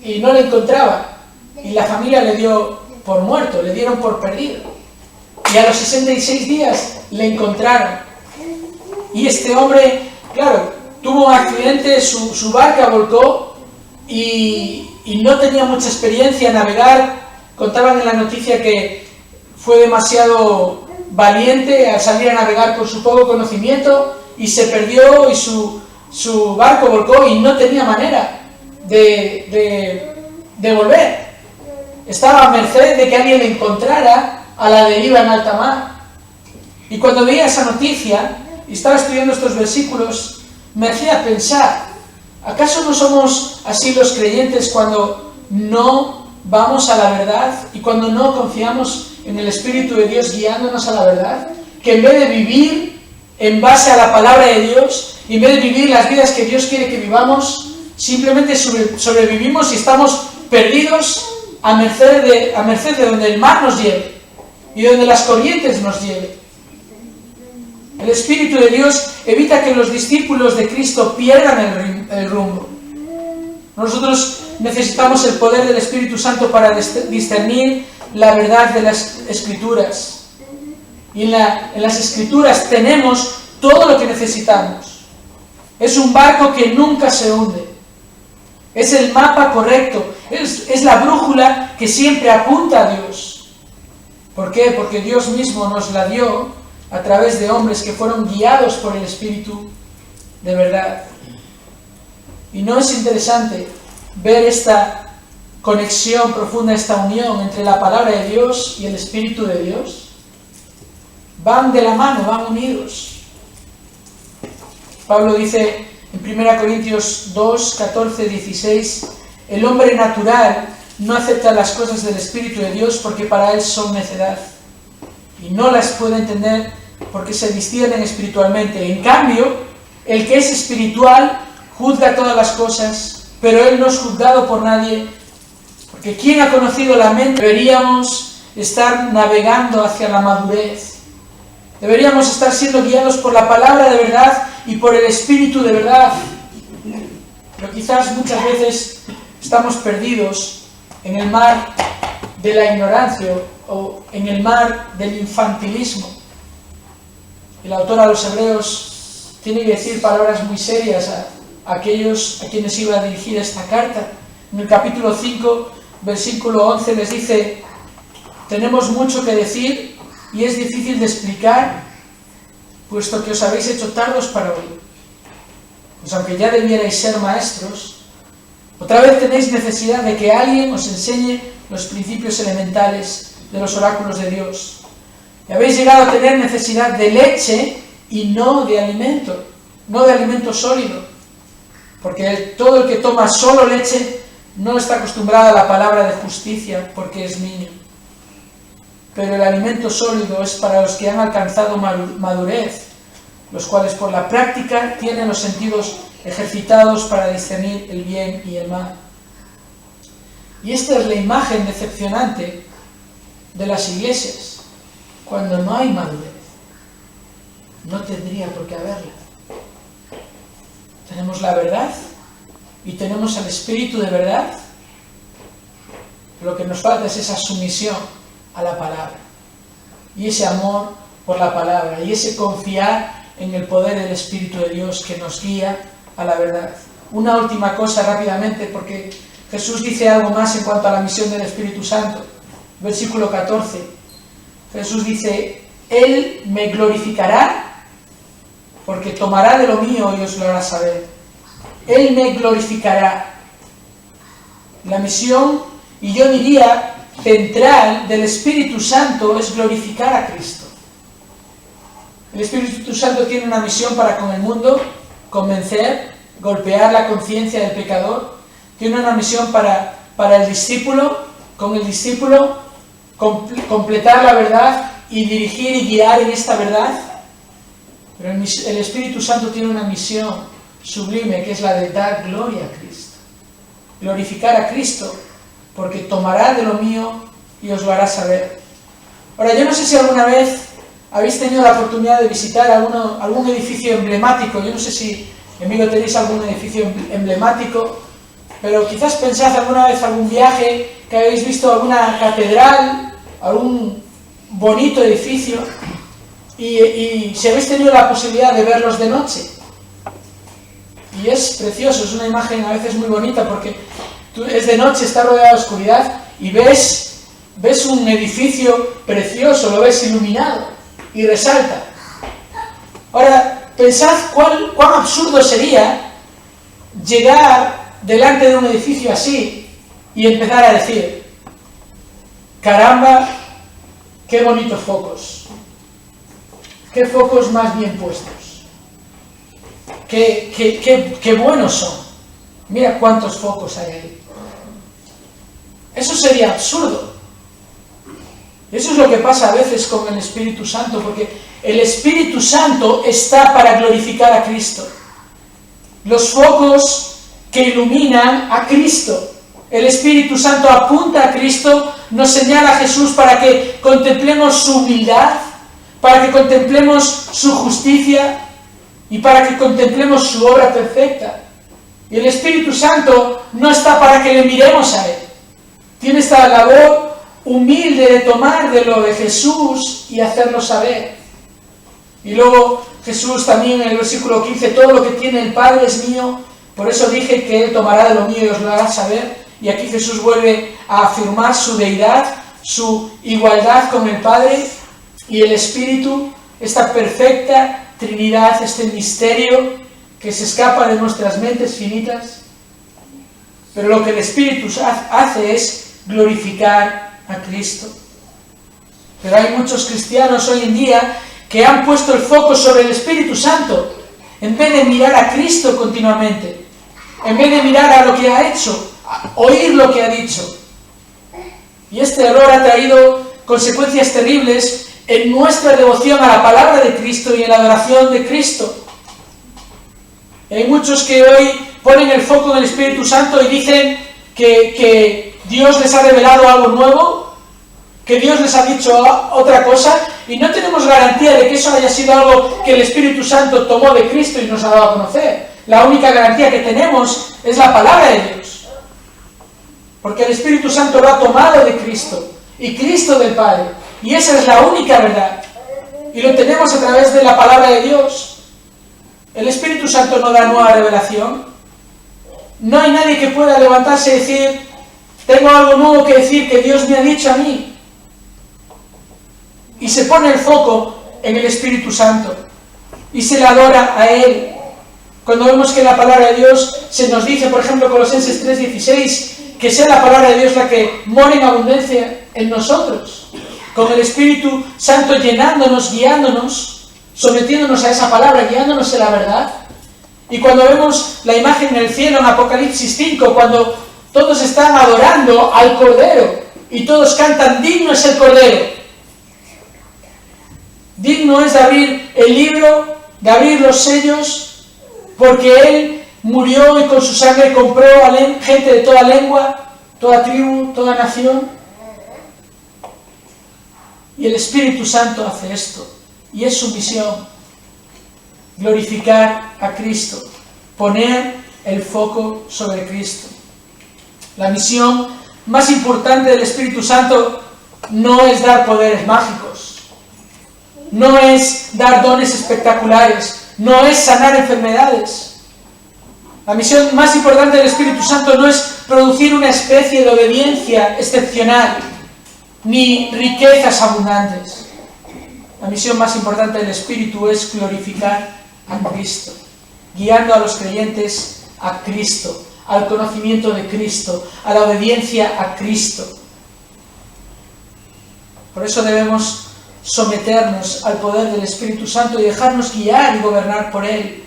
y no le encontraba, y la familia le dio por muerto, le dieron por perdido, y a los 66 días le encontraron. Y este hombre, claro, tuvo un accidente, su barca volcó y no tenía mucha experiencia en navegar. Contaban en la noticia que fue demasiado valiente al salir a navegar con su poco conocimiento y se perdió y su barco volcó y no tenía manera de volver. Estaba a merced de que alguien le encontrara a la deriva en alta mar. Y cuando veía esa noticia y estaba estudiando estos versículos, me hacía pensar, ¿acaso no somos así los creyentes cuando no vamos a la verdad y cuando no confiamos en el Espíritu de Dios guiándonos a la verdad? Que en vez de vivir en base a la palabra de Dios, y en vez de vivir las vidas que Dios quiere que vivamos, simplemente sobrevivimos y estamos perdidos a merced de donde el mar nos lleve y donde las corrientes nos lleven. El Espíritu de Dios evita que los discípulos de Cristo pierdan el rumbo. Nosotros necesitamos el poder del Espíritu Santo para discernir la verdad de las Escrituras. Y en las Escrituras tenemos todo lo que necesitamos. Es un barco que nunca se hunde. Es el mapa correcto. Es la brújula que siempre apunta a Dios. ¿Por qué? Porque Dios mismo nos la dio a través de hombres que fueron guiados por el Espíritu de verdad. ¿Y no es interesante ver esta conexión profunda, esta unión entre la palabra de Dios y el Espíritu de Dios? Van de la mano, van unidos. Pablo dice en 1 Corintios 2, 14, 16, el hombre natural no acepta las cosas del Espíritu de Dios porque para él son necedad y no las puede entender porque se disciernen espiritualmente. En cambio, el que es espiritual juzga todas las cosas, pero él no es juzgado por nadie, porque ¿quién ha conocido la mente? Deberíamos estar navegando hacia la madurez. Deberíamos estar siendo guiados por la palabra de verdad y por el Espíritu de verdad. Pero quizás muchas veces estamos perdidos en el mar de la ignorancia o en el mar del infantilismo. El autor a los Hebreos tiene que decir palabras muy serias a aquellos a quienes iba a dirigir esta carta. En el capítulo 5, versículo 11 les dice: tenemos mucho que decir y es difícil de explicar, puesto que os habéis hecho tardos para oír. Pues aunque ya debierais ser maestros, otra vez tenéis necesidad de que alguien os enseñe los principios elementales de los oráculos de Dios. Y habéis llegado a tener necesidad de leche y no de alimento sólido, porque todo el que toma solo leche no está acostumbrado a la palabra de justicia porque es niño. Pero el alimento sólido es para los que han alcanzado madurez, los cuales por la práctica tienen los sentidos ejercitados para discernir el bien y el mal. Y esta es la imagen decepcionante de las iglesias. Cuando no hay madurez, no tendría por qué haberla. Tenemos la verdad y tenemos al Espíritu de verdad. Lo que nos falta es esa sumisión a la palabra y ese amor por la palabra y ese confiar en el poder del Espíritu de Dios que nos guía a la verdad. Una última cosa rápidamente, porque Jesús dice algo más en cuanto a la misión del Espíritu Santo. Versículo 14. Jesús dice: Él me glorificará porque tomará de lo mío y os lo hará saber. Él me glorificará. La misión, y yo diría central, del Espíritu Santo es glorificar a Cristo. El Espíritu Santo tiene una misión para con el mundo: convencer, golpear la conciencia del pecador, tiene una misión para el discípulo, con el discípulo completar la verdad y dirigir y guiar en esta verdad. Pero el Espíritu Santo tiene una misión sublime, que es la de dar gloria a Cristo, glorificar a Cristo, porque tomará de lo mío y os lo hará saber. Ahora, yo no sé si alguna vez habéis tenido la oportunidad de visitar algún edificio emblemático. Yo no sé si en Vigo tenéis algún edificio emblemático, pero quizás pensad alguna vez algún viaje, que habéis visto alguna catedral, algún bonito edificio, y si habéis tenido la posibilidad de verlos de noche. Y es precioso, es una imagen a veces muy bonita, porque es de noche, está rodeado de oscuridad, y ves un edificio precioso, lo ves iluminado, y resalta. Ahora, pensad cuán absurdo sería llegar delante de un edificio así y empezar a decir: caramba, qué bonitos focos, qué focos más bien puestos, qué buenos son, mira cuántos focos hay ahí. Eso sería absurdo. Eso es lo que pasa a veces con el Espíritu Santo, porque el Espíritu Santo está para glorificar a Cristo. Los focos que iluminan a Cristo. El Espíritu Santo apunta a Cristo, nos señala a Jesús para que contemplemos su humildad, para que contemplemos su justicia y para que contemplemos su obra perfecta. Y el Espíritu Santo no está para que le miremos a Él. Tiene esta labor humilde de tomar de lo de Jesús y hacerlo saber. Y luego Jesús también en el versículo 15, todo lo que tiene el Padre es mío, por eso dije que Él tomará de lo mío y os lo hará saber. Y aquí Jesús vuelve a afirmar su deidad, su igualdad con el Padre y el Espíritu, esta perfecta Trinidad, este misterio que se escapa de nuestras mentes finitas. Pero lo que el Espíritu hace es glorificar a Cristo. Pero hay muchos cristianos hoy en día que han puesto el foco sobre el Espíritu Santo, en vez de mirar a Cristo continuamente, en vez de mirar a lo que ha hecho, a oír lo que ha dicho. Y este error ha traído consecuencias terribles en nuestra devoción a la palabra de Cristo y en la adoración de Cristo. Y hay muchos que hoy ponen el foco en el Espíritu Santo y dicen que Dios les ha revelado algo nuevo, que Dios les ha dicho otra cosa, y no tenemos garantía de que eso haya sido algo que el Espíritu Santo tomó de Cristo y nos ha dado a conocer. La única garantía que tenemos es la palabra de Dios, porque el Espíritu Santo lo ha tomado de Cristo y Cristo del Padre, y esa es la única verdad, y lo tenemos a través de la palabra de Dios. El Espíritu Santo no da nueva revelación. No hay nadie que pueda levantarse y decir: tengo algo nuevo que decir que Dios me ha dicho a mí. Y se pone el foco en el Espíritu Santo y se le adora a Él. Cuando vemos que la palabra de Dios se nos dice, por ejemplo, Colosenses 3:16, que sea la palabra de Dios la que mora en abundancia en nosotros, con el Espíritu Santo llenándonos, guiándonos, sometiéndonos a esa palabra, guiándonos en la verdad. Y cuando vemos la imagen en el cielo en Apocalipsis 5, cuando todos están adorando al Cordero y todos cantan: digno es el Cordero. Digno es de abrir el libro, de abrir los sellos, porque Él murió y con su sangre compró a gente de toda lengua, toda tribu, toda nación. Y el Espíritu Santo hace esto, y es su misión: glorificar a Cristo, poner el foco sobre Cristo. La misión más importante del Espíritu Santo no es dar poderes mágicos, no es dar dones espectaculares, no es sanar enfermedades. La misión más importante del Espíritu Santo no es producir una especie de obediencia excepcional, ni riquezas abundantes. La misión más importante del Espíritu es glorificar a Cristo, guiando a los creyentes a Cristo, al conocimiento de Cristo, a la obediencia a Cristo. Por eso debemos someternos al poder del Espíritu Santo y dejarnos guiar y gobernar por Él.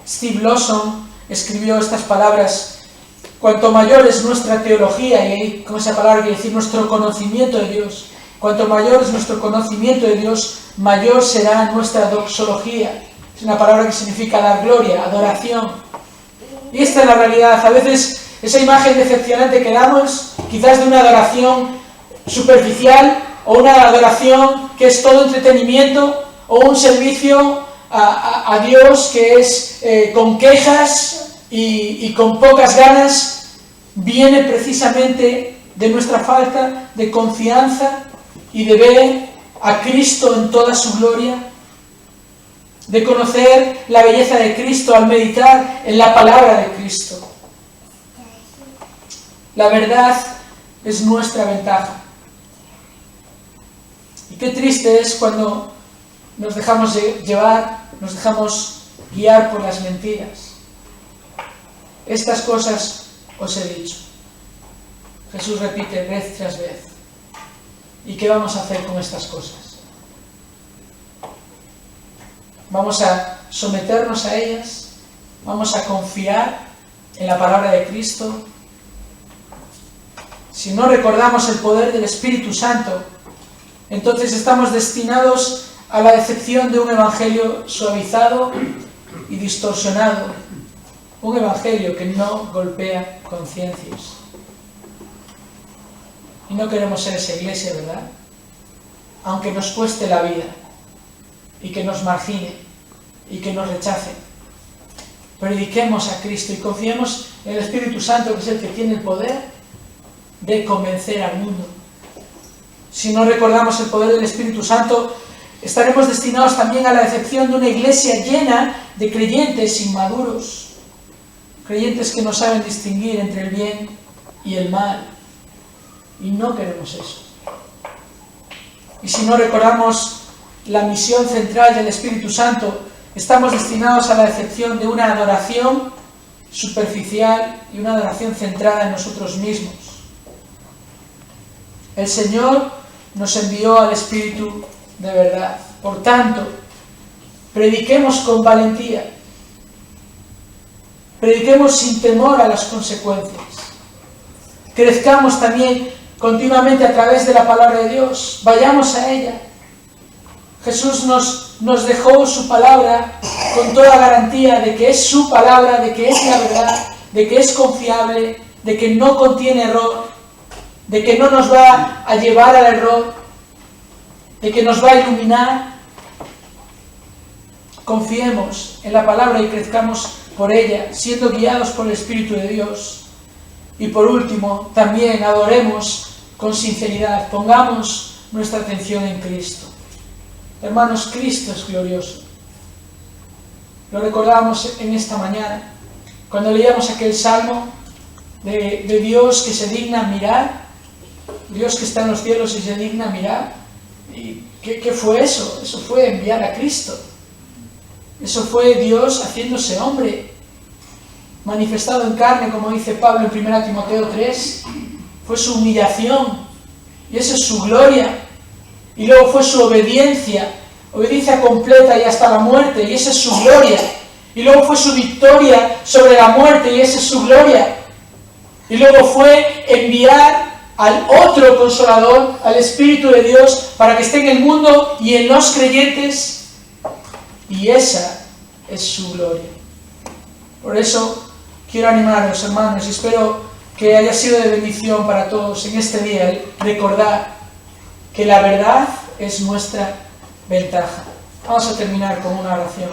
Steve Lawson escribió estas palabras: cuanto mayor es nuestra teología, y con esa palabra quiere decir nuestro conocimiento de Dios, cuanto mayor es nuestro conocimiento de Dios, mayor será nuestra doxología. Es una palabra que significa dar gloria, adoración. Y esta es la realidad. A veces esa imagen decepcionante que damos, quizás de una adoración superficial, o una adoración que es todo entretenimiento, o un servicio a Dios que es con quejas y con pocas ganas, viene precisamente de nuestra falta de confianza y de ver a Cristo en toda su gloria, de conocer la belleza de Cristo al meditar en la palabra de Cristo. La verdad es nuestra ventaja. Y qué triste es cuando nos dejamos llevar, nos dejamos guiar por las mentiras. Estas cosas os he dicho. Jesús repite vez tras vez. ¿Y qué vamos a hacer con estas cosas? ¿Vamos a someternos a ellas? ¿Vamos a confiar en la palabra de Cristo? Si no recordamos el poder del Espíritu Santo, entonces estamos destinados a la decepción de un evangelio suavizado y distorsionado, un evangelio que no golpea conciencias. Y no queremos ser esa iglesia, ¿verdad? Aunque nos cueste la vida, y que nos margine, y que nos rechace. Prediquemos a Cristo y confiemos en el Espíritu Santo, que es el que tiene el poder de convencer al mundo. Si no recordamos el poder del Espíritu Santo, estaremos destinados también a la decepción de una iglesia llena de creyentes inmaduros, creyentes que no saben distinguir entre el bien y el mal. Y no queremos eso. Y si no recordamos la misión central del Espíritu Santo, estamos destinados a la decepción de una adoración superficial y una adoración centrada en nosotros mismos. El Señor nos envió al Espíritu de verdad. Por tanto, prediquemos con valentía. Prediquemos sin temor a las consecuencias. Crezcamos también continuamente a través de la palabra de Dios. Vayamos a ella. Jesús nos dejó su palabra con toda garantía de que es su palabra, de que es la verdad, de que es confiable, de que no contiene error, de que no nos va a llevar al error, de que nos va a iluminar. Confiemos en la palabra y crezcamos por ella, siendo guiados por el Espíritu de Dios. Y por último, también adoremos con sinceridad, pongamos nuestra atención en Cristo. Hermanos, Cristo es glorioso. Lo recordamos en esta mañana, cuando leíamos aquel salmo de Dios que se digna mirar, Dios que está en los cielos y se digna mirar. ¿Y qué fue eso? Eso fue enviar a Cristo. Eso fue Dios haciéndose hombre, manifestado en carne, como dice Pablo en 1 Timoteo 3. Fue su humillación, y esa es su gloria. Y luego fue su obediencia completa y hasta la muerte, y esa es su gloria. Y luego fue su victoria sobre la muerte, y esa es su gloria. Y luego fue enviar al otro Consolador, al Espíritu de Dios, para que esté en el mundo y en los creyentes, y esa es su gloria. Por eso quiero animaros, hermanos, y espero que haya sido de bendición para todos en este día el recordar que la verdad es nuestra ventaja. Vamos a terminar con una oración.